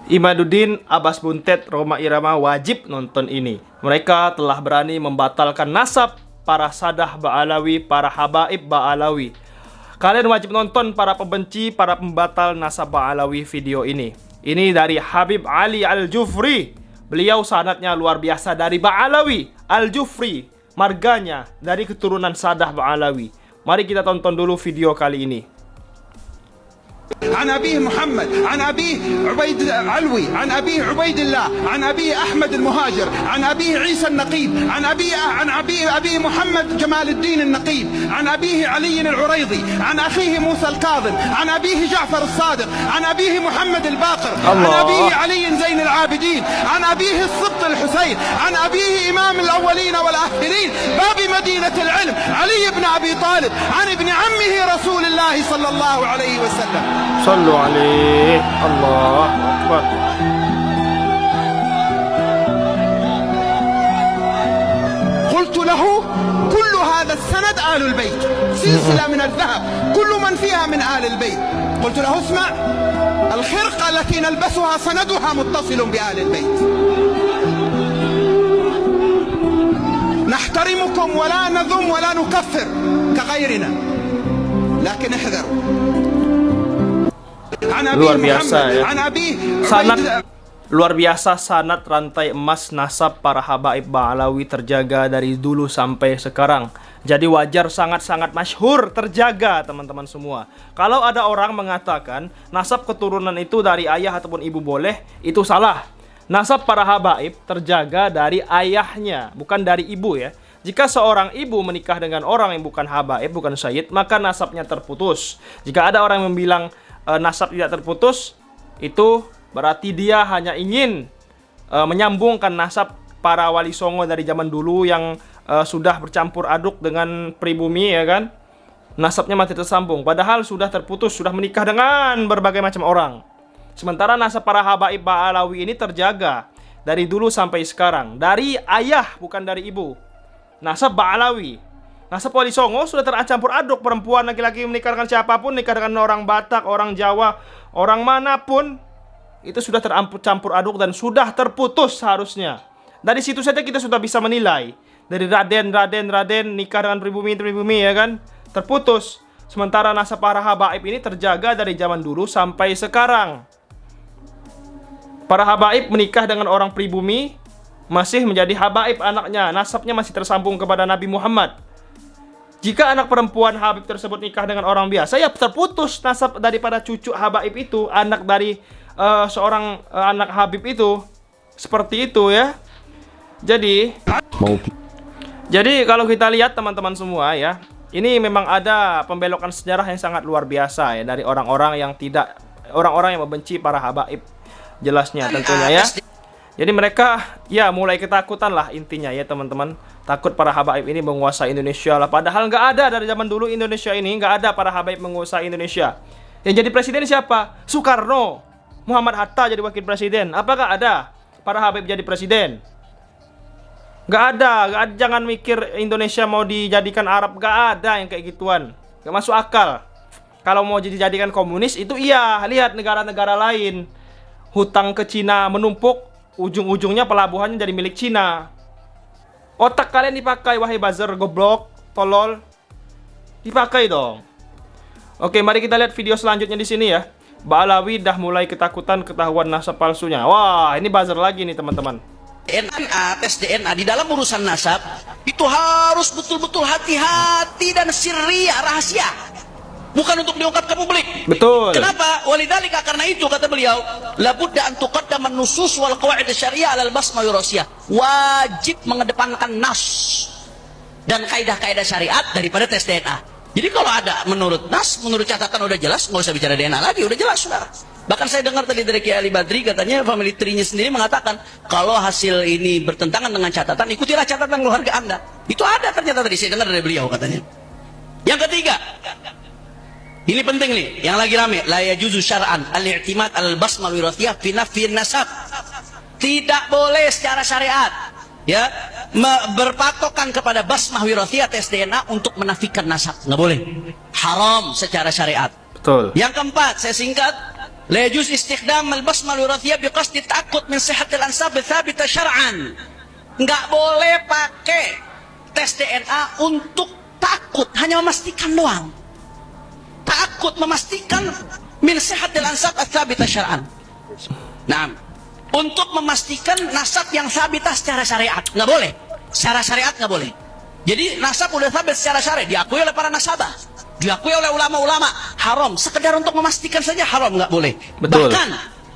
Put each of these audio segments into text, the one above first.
Imaduddin, Abbas Buntet, Rhoma Irama wajib nonton ini. Mereka telah berani membatalkan nasab para sadah Ba'alawi, para habaib Ba'alawi. Kalian wajib nonton para pembenci, para pembatal nasab Ba'alawi video ini. Ini dari Habib Ali Al-Jufri. Beliau sanadnya luar biasa dari Ba'alawi. Al-Jufri, marganya dari keturunan sadah Ba'alawi. Mari kita tonton dulu video kali ini. عن أبيه محمد، عن أبيه عبيد علوي، عن أبيه عبيد الله، عن أبيه أحمد المهاجر، عن أبيه عيسى النقيب، عن أبيه محمد جمال الدين النقيب، عن أبيه علي العريضي، عن أخيه موسى الكاظم، عن أبيه جعفر الصادق، عن أبيه محمد الباقر، عن أبيه علي زين العابدين، عن أبيه السبط الحسين، عن أبيه إمام الأولين والآخرين، باب مدينة العلم علي بن أبي طالب، عن ابن عمه رسول الله صلى الله عليه وسلم. Sallu alaihi. Allahu Akbar. قلت له كل هذا السند آل البيت، سلسلة من الذهب، كل من فيها من آل البيت. قلت له اسمع، الخرقة التي نلبسها سندها متصل بآل البيت. نحترمكم ولا نذم ولا نكفر كغيرنا، لكن احذروا. Luar biasa ya. Sanad luar biasa, sanad rantai emas nasab para habaib Ba'alawi terjaga dari dulu sampai sekarang. Jadi wajar, sangat-sangat masyhur, terjaga teman-teman semua. Kalau ada orang mengatakan nasab keturunan itu dari ayah ataupun ibu boleh, itu salah. Nasab para habaib terjaga dari ayahnya, bukan dari ibu ya. Jika seorang ibu menikah dengan orang yang bukan habaib, bukan sayyid, maka nasabnya terputus. Jika ada orang yang bilang nasab tidak terputus, itu berarti dia hanya ingin menyambungkan nasab para wali songo dari zaman dulu yang sudah bercampur aduk dengan pribumi, ya kan? Nasabnya masih tersambung, padahal sudah terputus, sudah menikah dengan berbagai macam orang. Sementara nasab para habaib Ba'alawi ini terjaga dari dulu sampai sekarang, dari ayah bukan dari ibu. Nasab Ba'alawi, nasab wali songo sudah tercampur aduk, perempuan laki-laki menikah dengan siapapun, nikah dengan orang Batak, orang Jawa, orang manapun, itu sudah tercampur aduk dan sudah terputus seharusnya. Dari situ saja kita sudah bisa menilai. Dari Raden nikah dengan pribumi ya kan, terputus. Sementara nasab para habaib ini terjaga dari zaman dulu sampai sekarang. Para habaib menikah dengan orang pribumi, masih menjadi habaib anaknya, nasabnya masih tersambung kepada Nabi Muhammad. Jika anak perempuan habib tersebut nikah dengan orang biasa, ya terputus nasab daripada cucu habaib itu, anak dari seorang anak habib itu. Seperti itu ya. Jadi kalau kita lihat teman-teman semua ya, ini memang ada pembelokan sejarah yang sangat luar biasa ya dari orang-orang yang orang-orang yang membenci para habaib. Jelasnya tentunya ya. Jadi mereka ya mulai ketakutan lah intinya ya teman-teman. Takut para habaib ini menguasai Indonesia lah. Padahal nggak ada dari zaman dulu Indonesia ini, nggak ada para habaib menguasai Indonesia. Yang jadi presiden siapa? Soekarno. Muhammad Hatta jadi wakil presiden. Apakah ada para habaib jadi presiden? Nggak ada. Jangan mikir Indonesia mau dijadikan Arab. Nggak ada yang kayak gituan. Nggak masuk akal. Kalau mau dijadikan komunis itu iya. Lihat negara-negara lain. Hutang ke Cina menumpuk, ujung-ujungnya pelabuhannya jadi milik Cina. Otak kalian dipakai, wahai buzzer, goblok, tolol. Dipakai dong. Oke, mari kita lihat video selanjutnya di sini ya. Ba'alawi dah mulai ketakutan ketahuan nasab palsunya. Wah, ini buzzer lagi nih teman-teman. DNA, tes DNA di dalam urusan nasab itu harus betul-betul hati-hati dan sirriyah, rahasia. Bukan untuk diungkap ke publik. Betul. Kenapa? Walidzalika, karena itu kata beliau, labudda an tuqaddama an-nusus wal qawaid asy-syariah 'ala al-basmah wirasiyah. Wajib mengedepankan nas dan kaidah-kaidah syariat daripada tes DNA. Jadi kalau ada menurut nas, menurut catatan udah jelas, nggak usah bicara DNA lagi, udah jelas sudah. Bahkan saya dengar tadi dari Kiai Ali Badri katanya family tree-nya sendiri mengatakan kalau hasil ini bertentangan dengan catatan, ikutilah catatan keluarga Anda. Itu ada ternyata tadi saya dengar dari beliau katanya. Yang ketiga, ini penting nih, yang lagi rame, la yajuzu syar'an al-i'timad al-basmah wirasiyah fi nafyi nasab. Tidak boleh secara syariat ya berpatokan kepada basmah wirasiyah tes DNA untuk menafikan nasab. Nggak boleh. Haram secara syariat. Betul. Yang keempat, saya singkat, La yajuz istikhdam al-basmah al-wirathiyah biqasdi ta'akkud min sihhatil ansab thabita syar'an. Enggak boleh pakai tes DNA untuk takut, hanya memastikan doang. Takut memastikan min sihhatil ansab thabita syar'an. Nah, untuk memastikan nasab yang sabitah secara syariat nggak boleh. Secara syariat nggak boleh. Jadi nasab udah sabit secara syariat, diakui oleh para nasabah, diakui oleh ulama-ulama, haram. Sekedar untuk memastikan saja haram, nggak boleh. Betul. Bahkan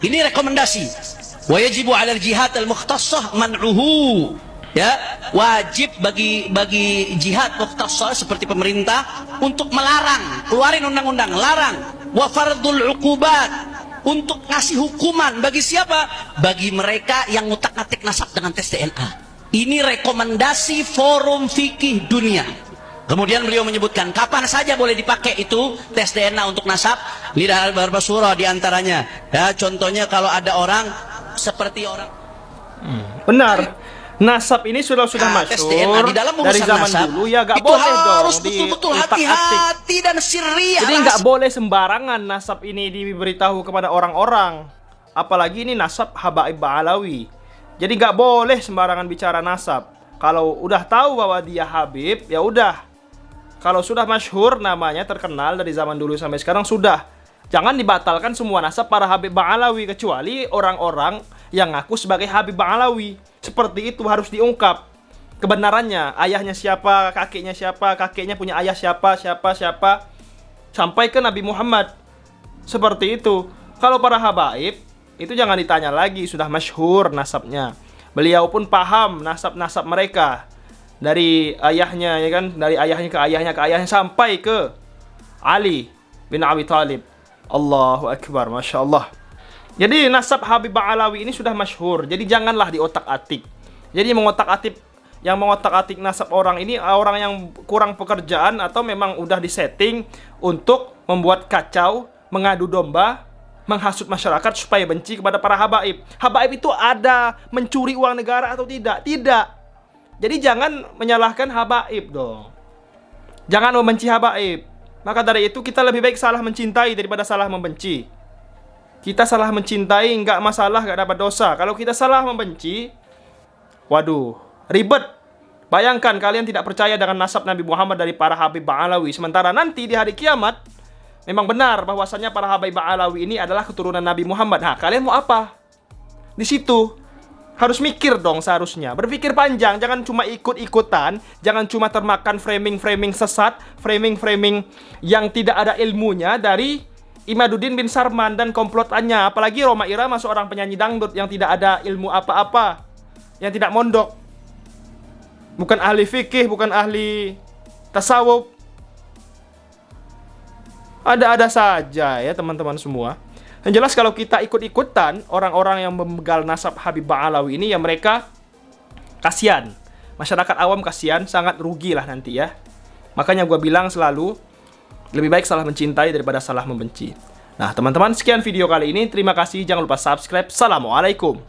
ini rekomendasi. Wa yajibu 'ala al-jihad al-mukhtassah man'uhu. Ya, wajib bagi jihad mukhtassah seperti pemerintah untuk melarang, keluarin undang-undang, larang. Wa fardul 'uqubat, untuk ngasih hukuman bagi siapa? Bagi mereka yang ngutak-ngatik nasab dengan tes DNA. Ini rekomendasi Forum Fikih Dunia. Kemudian beliau menyebutkan kapan saja boleh dipakai itu tes DNA untuk nasab. Lidah al-Barbasura diantaranya. Ya, contohnya kalau ada orang seperti orang. Benar. Nasab ini sudah tes DNA masyhur di dalam dari urusan zaman nasab, dulu ya, gak itu boleh dong harus betul-betul hati-hati dan sirri. Jadi nggak boleh sembarangan nasab ini diberitahu kepada orang-orang. Apalagi ini nasab Habaib Ba'alawi. Jadi nggak boleh sembarangan bicara nasab. Kalau udah tahu bahwa dia Habib, ya udah. Kalau sudah masyhur namanya, terkenal dari zaman dulu sampai sekarang, sudah. Jangan dibatalkan semua nasab para Habib Ba'alawi, kecuali orang-orang yang ngaku sebagai Habib Ba'alawi. Seperti itu harus diungkap kebenarannya. Ayahnya siapa, kakeknya punya ayah siapa, sampai ke Nabi Muhammad. Seperti itu. Kalau para habaib, itu jangan ditanya lagi, sudah masyhur nasabnya. Beliau pun paham nasab-nasab mereka. Dari ayahnya, ya kan, dari ayahnya ke ayahnya sampai ke Ali bin Abi Thalib. Allahu Akbar, Masya Allah. Jadi nasab Habib Ba'alawi ini sudah masyhur. Jadi janganlah diotak-atik. Jadi yang mengotak-atik nasab orang ini orang yang kurang pekerjaan atau memang udah disetting untuk membuat kacau, mengadu domba, menghasut masyarakat supaya benci kepada para habaib. Habaib itu ada mencuri uang negara atau tidak? Tidak. Jadi jangan menyalahkan habaib dong. Jangan membenci habaib. Maka dari itu kita lebih baik salah mencintai daripada salah membenci. Kita salah mencintai nggak masalah, nggak dapat dosa. Kalau kita salah membenci, waduh, ribet. Bayangkan kalian tidak percaya dengan nasab Nabi Muhammad dari para Habib Ba'alawi. Sementara nanti di hari kiamat, memang benar bahwasannya para Habib Ba'alawi ini adalah keturunan Nabi Muhammad. Nah, kalian mau apa? Di situ harus mikir dong seharusnya. Berpikir panjang, jangan cuma ikut-ikutan. Jangan cuma termakan framing-framing sesat, framing-framing yang tidak ada ilmunya dari Imaduddin bin Sarman dan komplotannya. Apalagi Roma Irama, seorang penyanyi dangdut yang tidak ada ilmu apa-apa, yang tidak mondok, bukan ahli fikih, bukan ahli tasawuf. Ada-ada saja ya teman-teman semua. Yang jelas kalau kita ikut-ikutan orang-orang yang memegal nasab Habib Ba'alawi ini, ya mereka kasihan. Masyarakat awam kasihan, sangat rugi lah nanti ya. Makanya gue bilang selalu, lebih baik salah mencintai daripada salah membenci. Nah teman-teman, sekian video kali ini. Terima kasih, jangan lupa subscribe. Assalamualaikum.